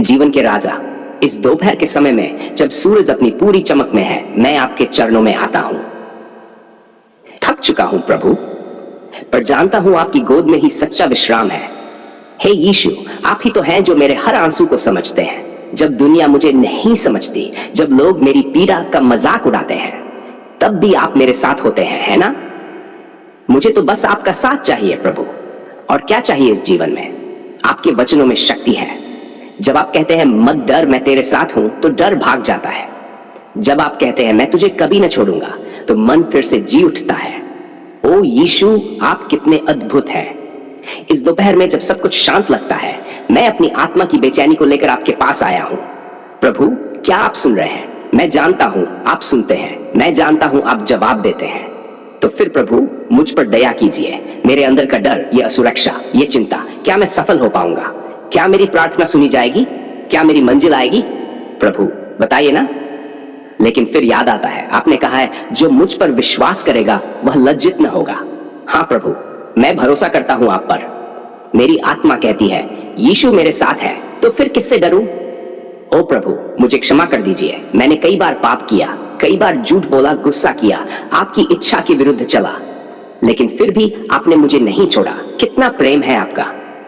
जीवन के राजा, इस दोपहर के समय में जब सूरज अपनी पूरी चमक में है, मैं आपके चरणों में आता हूं। थक चुका हूं प्रभु, पर जानता हूं आपकी गोद में ही सच्चा विश्राम है। हे यीशु, आप ही तो हैं जो मेरे हर आंसू को समझते हैं। जब दुनिया मुझे नहीं समझती, जब लोग मेरी पीड़ा का मजाक उड़ाते हैं, तब भी आप मेरे साथ होते हैं, है ना? मुझे तो बस आपका साथ चाहिए प्रभु। और क्या चाहिए इस जीवन में? आपके वचनों में शक्ति है। जब आप कहते हैं मत डर, मैं तेरे साथ हूं, तो डर भाग जाता है। जब आप कहते हैं मैं तुझे कभी न छोड़ूंगा, तो मन फिर से जी उठता है। ओ यीशु, आप कितने अद्भुत हैं। इस दोपहर में जब सब कुछ शांत लगता है, मैं अपनी आत्मा की बेचैनी को लेकर आपके पास आया हूं। प्रभु, क्या आप सुन रहे हैं? मैं जानता हूं आप सुनते हैं, मैं जानता हूं आप जवाब देते हैं। तो फिर प्रभु, मुझ पर दया कीजिए। मेरे अंदर का डर, ये असुरक्षा, ये चिंता, क्या मैं सफल हो पाऊंगा? क्या मेरी प्रार्थना सुनी जाएगी? क्या मेरी मंजिल आएगी? प्रभु बताइए ना। लेकिन फिर याद आता है, आपने कहा है जो मुझ पर विश्वास करेगा वह लज्जित न होगा। हाँ प्रभु, मैं भरोसा करता हूं आप पर। मेरी आत्मा कहती है यीशु मेरे साथ है, तो फिर किससे डरूं? ओ प्रभु, मुझे क्षमा कर दीजिए। मैंने कई बार पाप किया, कई बार झूठ बोला, गुस्सा किया, आपकी इच्छा के विरुद्ध चला, लेकिन फिर भी आपने मुझे नहीं छोड़ा। कितना प्रेम है आपका,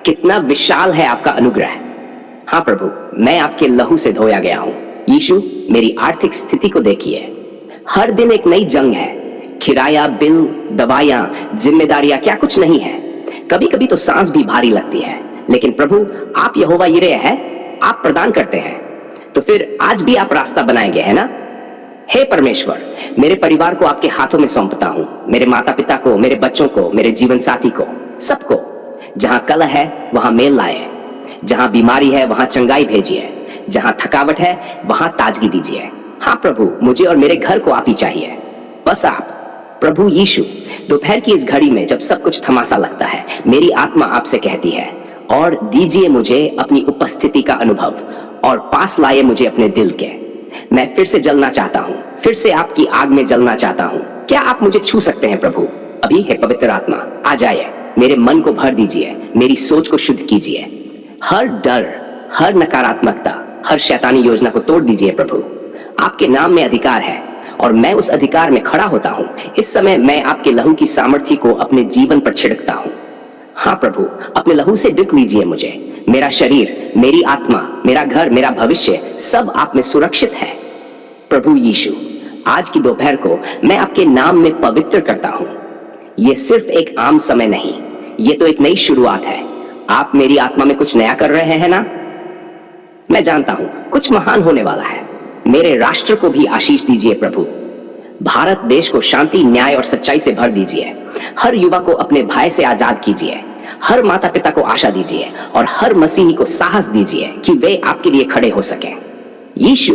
कितना विशाल है आपका अनुग्रह। हाँ प्रभु, मैं आपके लहू से धोया गया हूं। यीशु, मेरी आर्थिक स्थिति को देखिए। हर दिन एक नई जंग है। किराया, बिल, दवाइयां, जिम्मेदारियां, क्या कुछ नहीं है। कभी कभी तो सांस भी भारी लगती है, लेकिन प्रभु आप यहोवा यिरे है, आप प्रदान करते हैं। तो फिर आज भी आप रास्ता बनाएंगे, है ना? हे परमेश्वर, मेरे परिवार को आपके हाथों में सौंपता हूं। मेरे माता पिता को, मेरे बच्चों को, मेरे जीवन साथी को, सबको। जहां कलह है वहां मेल लाए, जहां बीमारी है वहां चंगाई भेजिए, जहां थकावट है वहां ताजगी दीजिए। हाँ प्रभु, मुझे और मेरे घर को आप ही चाहिए, बस आप। प्रभु यीशु, दोपहर की इस घड़ी में जब सब कुछ थमासा लगता है, मेरी आत्मा आपसे कहती है और दीजिए मुझे अपनी उपस्थिति का अनुभव और पास लाए मुझे अपने दिल के। मैं फिर से जलना चाहता हूं, फिर से आपकी आग में जलना चाहता हूं। क्या आप मुझे छू सकते हैं प्रभु? अभी है पवित्र आत्मा, आ जाइए, मेरे मन को भर दीजिए, मेरी सोच को शुद्ध कीजिए। हर डर, हर नकारात्मकता, हर शैतानी योजना को तोड़ दीजिए प्रभु। आपके नाम में अधिकार है और मैं उस अधिकार में खड़ा होता हूं। इस समय मैं आपके लहू की सामर्थ्य को अपने जीवन पर छिड़कता हूं। हाँ प्रभु, अपने लहू से ढक लीजिए मुझे। मेरा शरीर, मेरी आत्मा, मेरा घर, मेरा भविष्य, सब आप में सुरक्षित है। प्रभु यीशु, आज की दोपहर को मैं आपके नाम में पवित्र करता हूं। यह सिर्फ एक आम समय नहीं, यह तो एक नई शुरुआत है। आप मेरी आत्मा में कुछ नया कर रहे हैं ना? मैं जानता हूं कुछ महान होने वाला है। मेरे राष्ट्र को भी आशीष दीजिए प्रभु। भारत देश को शांति, न्याय और सच्चाई से भर दीजिए। हर युवा को अपने भय से आजाद कीजिए। हर माता पिता को आशा दीजिए और हर मसीही को साहस दीजिए कि वे आपके लिए खड़े हो सकें। यीशु,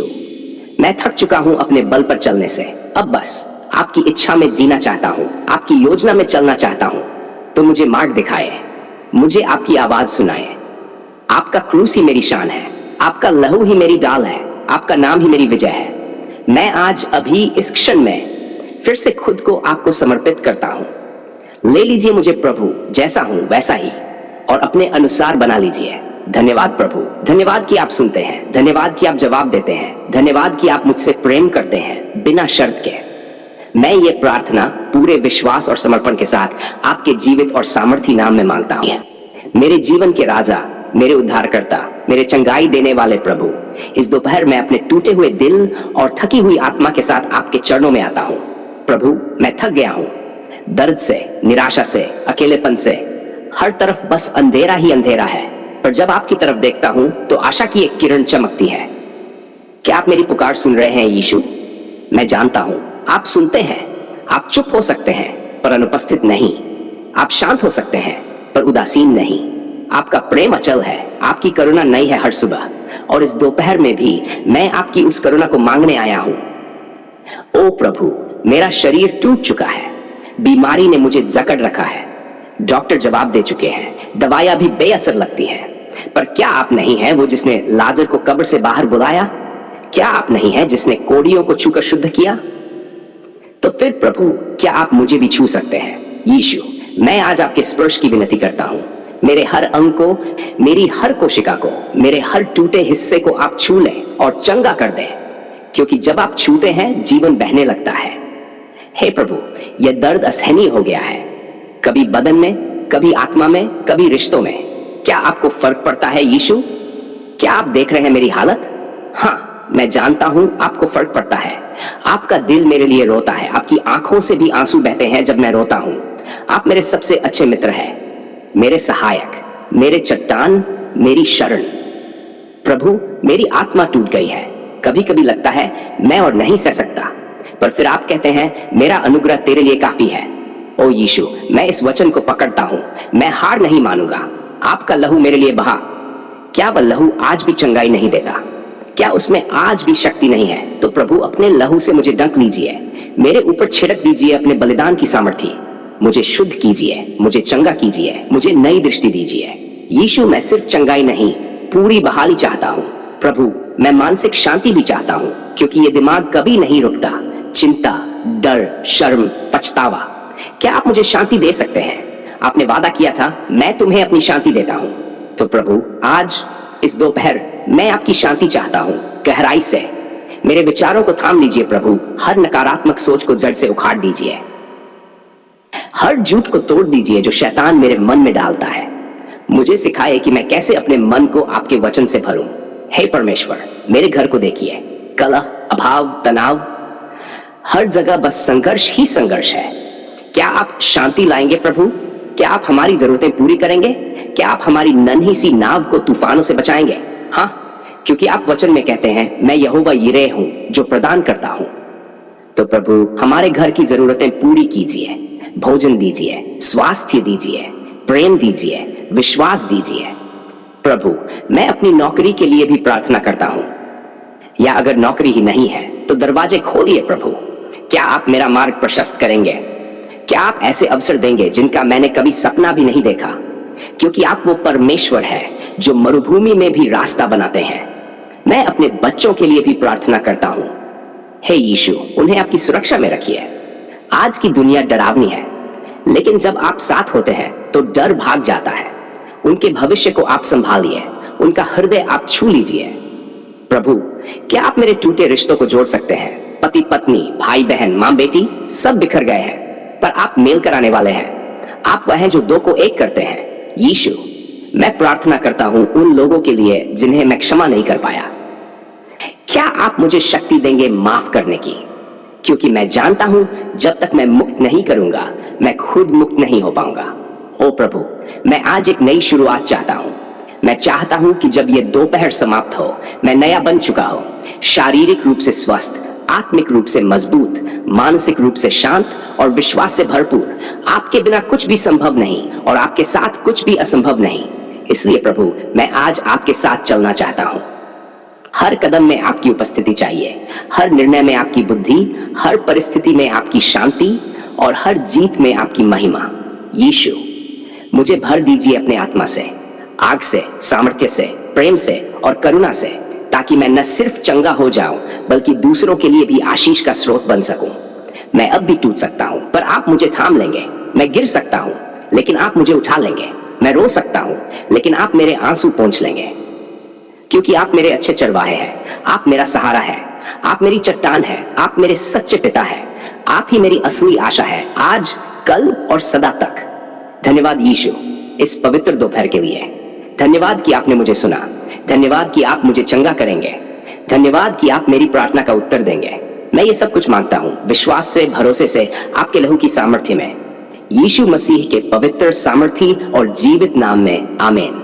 मैं थक चुका हूं अपने बल पर चलने से। अब बस आपकी इच्छा में जीना चाहता हूं, आपकी योजना में चलना चाहता हूं। तो मुझे मार्ग दिखाए, मुझे आपकी आवाज सुनाए। आपका क्रूस ही मेरी शान है, आपका लहू ही मेरी डाल है, आपका नाम ही मेरी विजय है। मैं आज अभी इस क्षण में फिर से खुद को आपको समर्पित करता हूं। ले लीजिए मुझे प्रभु, जैसा हूं वैसा ही, और अपने अनुसार बना लीजिए। धन्यवाद प्रभु, धन्यवाद कि आप सुनते हैं, धन्यवाद कि आप जवाब देते हैं, धन्यवाद कि आप मुझसे प्रेम करते हैं बिना शर्त के। मैं ये प्रार्थना पूरे विश्वास और समर्पण के साथ आपके जीवित और सामर्थी नाम में मांगता हूं। मेरे जीवन के राजा, मेरे उद्धारकर्ता, मेरे चंगाई देने वाले प्रभु, इस दोपहर मैं अपने टूटे हुए दिल और थकी हुई आत्मा के साथ आपके चरणों में आता हूं। प्रभु, मैं थक गया हूं, दर्द से, निराशा से, अकेलेपन से। हर तरफ बस अंधेरा ही अंधेरा है, पर जब आपकी तरफ देखता हूं तो आशा की एक किरण चमकती है। क्या आप मेरी पुकार सुन रहे हैं यीशु? मैं जानता हूं आप सुनते हैं। आप चुप हो सकते हैं पर अनुपस्थित नहीं। आप शांत हो सकते हैं पर उदासीन नहीं। आपका प्रेम अचल है, आपकी करुणा नई है हर सुबह, और इस दोपहर में भी मैं आपकी उस करुणा को मांगने आया हूं। ओ प्रभु, मेरा शरीर टूट चुका है, बीमारी ने मुझे जकड़ रखा है। डॉक्टर जवाब दे चुके हैं, दवाइयां भी बेअसर लगती हैं, पर क्या आप नहीं हैं वो जिसने लाजर को कब्र से बाहर बुलाया? क्या आप नहीं हैं जिसने कोड़ियों को छूकर शुद्ध किया? तो फिर प्रभु, क्या आप मुझे भी छू सकते हैं? यीशु, मैं आज आपके स्पर्श की विनती करता हूं। मेरे हर अंग को, मेरी हर कोशिका को, मेरे हर टूटे हिस्से को आप छू लें और चंगा कर दें, क्योंकि जब आप छूते हैं जीवन बहने लगता है। हे प्रभु, यह दर्द असहनीय हो गया है, कभी बदन में, कभी आत्मा में, कभी रिश्तों में। क्या आपको फर्क पड़ता है यीशु? क्या आप देख रहे हैं मेरी हालत? हाँ, मैं जानता हूं आपको फर्क पड़ता है। आपका दिल मेरे लिए रोता है, आपकी आंखों से भी आंसू बहते हैं जब मैं रोता हूं। आप मेरे सबसे अच्छे मित्र हैं, मेरे सहायक, मेरे चट्टान, मेरी शरण। प्रभु, मेरी आत्मा टूट गई है। कभी कभी लगता है मैं और नहीं सह सकता, पर फिर आप कहते हैं मेरा अनुग्रह तेरे लिए काफी है। ओ यीशु, मैं इस वचन को पकड़ता हूं, मैं हार नहीं मानूंगा। आपका लहू मेरे लिए बहा। क्या वह लहू आज भी चंगाई नहीं देता? क्या उसमें आज भी शक्ति नहीं है? तो प्रभु, अपने लहू से मुझे डंक लीजिए, मेरे ऊपर छिड़क दीजिए अपने बलिदान की सामर्थ्य। मुझे शुद्ध कीजिए, मुझे चंगा कीजिए, मुझे नई दृष्टि दीजिए। यीशु, मैं सिर्फ चंगाई नहीं, पूरी बहाली चाहता हूँ। प्रभु, मैं मानसिक शांति भी चाहता हूँ, क्योंकि ये दिमाग कभी नहीं रुकता। चिंता, डर, शर्म, पछतावा। क्या आप मुझे शांति दे सकते हैं? आपने वादा किया था, मैं तुम्हें अपनी शांति देता हूँ। तो प्रभु, आज इस दोपहर मैं आपकी शांति चाहता हूँ, गहराई से। मेरे विचारों को थाम लीजिए प्रभु, हर नकारात्मक सोच को जड़ से उखाड़ दीजिए, हर झूठ को तोड़ दीजिए जो शैतान मेरे मन में डालता है। मुझे सिखाए कि मैं कैसे अपने मन को आपके वचन से भरूं। हे परमेश्वर, मेरे घर को देखिए, कलह, अभाव, तनाव, हर जगह बस संघर्ष ही संघर्ष है। क्या आप शांति लाएंगे प्रभु? क्या आप हमारी जरूरतें पूरी करेंगे? क्या आप हमारी नन्ही सी नाव को तूफानों से बचाएंगे? हाँ, क्योंकि आप वचन में कहते हैं, मैं यहोवा यिरे हूं जो प्रदान करता हूं। तो प्रभु, हमारे घर की जरूरतें पूरी कीजिए। भोजन दीजिए, स्वास्थ्य दीजिए, प्रेम दीजिए, विश्वास दीजिए। प्रभु, मैं अपनी नौकरी के लिए भी प्रार्थना करता हूं, या अगर नौकरी ही नहीं है तो दरवाजे खोलिए प्रभु। क्या आप मेरा मार्ग प्रशस्त करेंगे? क्या आप ऐसे अवसर देंगे जिनका मैंने कभी सपना भी नहीं देखा? क्योंकि आप वो परमेश्वर है जो मरुभूमि में भी रास्ता बनाते हैं। मैं अपने बच्चों के लिए भी प्रार्थना करता हूं। हे यीशु, उन्हें आपकी सुरक्षा में रखिए। आज की दुनिया डरावनी है, लेकिन जब आप साथ होते हैं तो डर भाग जाता है। उनके भविष्य को आप संभालिए, उनका हृदय आप छू लीजिए। प्रभु, क्या आप मेरे टूटे रिश्तों को जोड़ सकते हैं? पति पत्नी, भाई बहन, माँ बेटी, सब बिखर गए हैं, पर आप मेल कराने वाले हैं। आप वह हैं जो दो को एक करते हैं। यीशु, मैं प्रार्थना करता हूं उन लोगों के लिए जिन्हें मैं क्षमा नहीं कर पाया। क्या आप मुझे शक्ति देंगे माफ करने की? क्योंकि मैं जानता हूं जब तक मैं मुक्त नहीं करूंगा, मैं खुद मुक्त नहीं हो पाऊंगा। ओ प्रभु, मैं आज एक नई शुरुआत चाहता हूं। मैं चाहता हूं कि जब ये दोपहर समाप्त हो, मैं नया बन चुका हो, शारीरिक रूप से स्वस्थ, आत्मिक रूप से मजबूत, मानसिक रूप से शांत और विश्वास से भरपूर। आपके बिना कुछ भी संभव नहीं और आपके साथ कुछ भी असंभव नहीं। इसलिए प्रभु, मैं आज आपके साथ चलना चाहता हूं। हर कदम में आपकी उपस्थिति चाहिए, हर निर्णय में आपकी बुद्धि, हर परिस्थिति में आपकी शांति और हर जीत में आपकी महिमा। यीशु, मुझे भर दीजिए अपने आत्मा से, आग से, सामर्थ्य से, प्रेम से और करुणा से, ताकि मैं न सिर्फ चंगा हो जाऊं बल्कि दूसरों के लिए भी आशीष का स्रोत बन सकूं। मैं अब भी टूट सकता हूं, पर आप मुझे थाम लेंगे। मैं गिर सकता हूं, लेकिन आप मुझे उठा लेंगे। मैं रो सकता हूं, लेकिन आप मेरे आंसू पोंछ लेंगे, क्योंकि आप मेरे अच्छे चरवाहे हैं। आप मेरा सहारा है, आप मेरी चट्टान है, आप मेरे सच्चे पिता है। आप ही मेरी असली आशा है, आज, कल और सदा तक। धन्यवाद यीशु, इस पवित्र दोपहर के लिए। धन्यवाद कि आपने मुझे सुना। धन्यवाद कि आप मुझे चंगा करेंगे। धन्यवाद कि आप मेरी प्रार्थना का उत्तर देंगे। मैं ये सब कुछ मांगता हूँ विश्वास से, भरोसे से, आपके लहू की सामर्थ्य में, यीशु मसीह के पवित्र, सामर्थी और जीवित नाम में। आमीन।